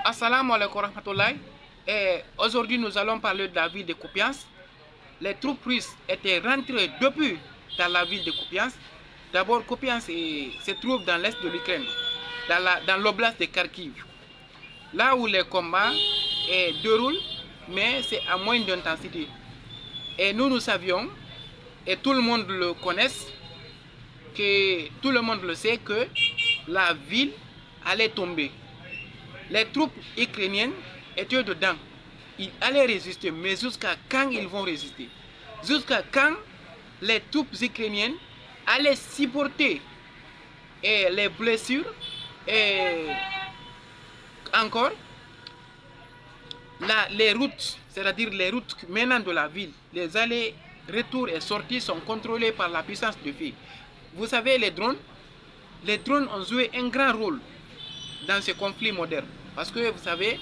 Assalamu alaikum rahmatullahi. Et aujourd'hui, nous allons parler de la ville de Kupiansk. Les troupes russes étaient rentrées depuis dans la ville de Kupiansk. D'abord, Kupiansk se trouve dans l'est de l'Ukraine, dans l'oblast de Kharkiv. Là où les combats déroulent, mais c'est à moindre intensité. Et nous savions, et tout le monde le connaît, que tout le monde le sait, que la ville allait tomber. Les troupes ukrainiennes étaient dedans. Ils allaient résister, mais jusqu'à quand ils vont résister? Jusqu'à quand les troupes ukrainiennes allaient supporter les blessures et encore les routes, c'est-à-dire les routes menant de la ville, les allées, retours et sorties sont contrôlées par la puissance de feu. Vous savez, les drones ont joué un grand rôle dans ce conflit moderne. Parce que vous savez,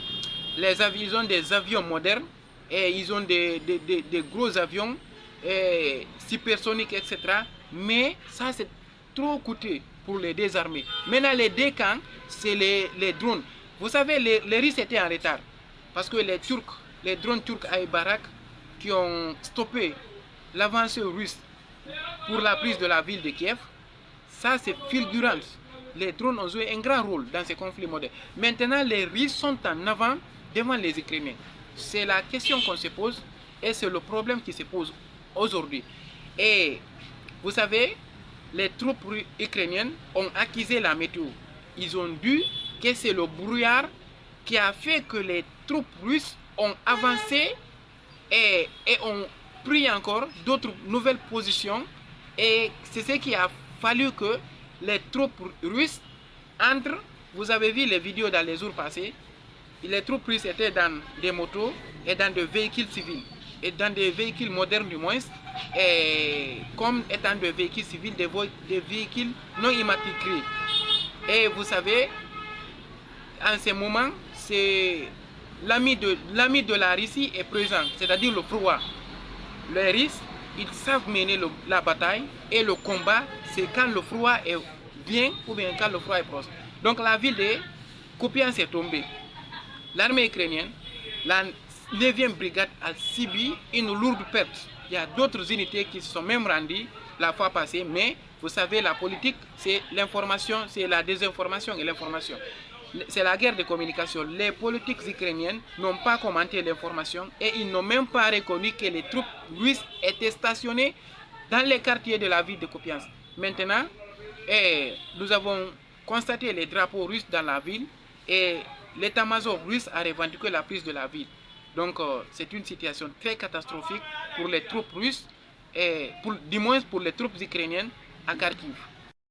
ils ont des avions modernes et ils ont des gros avions supersoniques, etc. Mais ça, c'est trop coûteux pour les désarmer. Maintenant, les deux camps, c'est les drones. Vous savez, les Russes étaient en retard. Parce que les drones turcs à Barak qui ont stoppé l'avancée russe pour la prise de la ville de Kiev, ça c'est fulgurant. Les drones ont joué un grand rôle dans ces conflits modernes. Maintenant, les Russes sont en avant devant les Ukrainiens. C'est la question qu'on se pose et c'est le problème qui se pose aujourd'hui. Et vous savez, les troupes ukrainiennes ont accusé la météo. Ils ont dit que c'est le brouillard qui a fait que les troupes russes ont avancé et ont pris encore d'autres nouvelles positions. Et c'est ce qui a fallu que les troupes russes entrent. Vous avez vu les vidéos dans les jours passés. Les troupes russes étaient dans des motos et dans des véhicules civils. Et dans des véhicules modernes du moins. Et comme étant des véhicules civils, des véhicules non immatriculés. Et vous savez, en ce moment, c'est l'ami de la Russie est présent, c'est-à-dire le froid. Les Russes, ils savent mener la bataille et le combat, c'est quand le froid est bien ou bien quand le froid est proche. Donc la ville de Kupiansk est tombée. L'armée ukrainienne, la 9e brigade a subi une lourde perte. Il y a d'autres unités qui se sont même rendues la fois passée, mais vous savez, la politique, c'est l'information, c'est la désinformation et l'information. C'est la guerre de communication. Les politiques ukrainiennes n'ont pas commenté l'information et ils n'ont même pas reconnu que les troupes russes étaient stationnées dans les quartiers de la ville de Kupiansk. Maintenant, nous avons constaté les drapeaux russes dans la ville et l'état-major russe a revendiqué la prise de la ville. Donc, c'est une situation très catastrophique pour les troupes russes et du moins pour les troupes ukrainiennes à Kharkiv.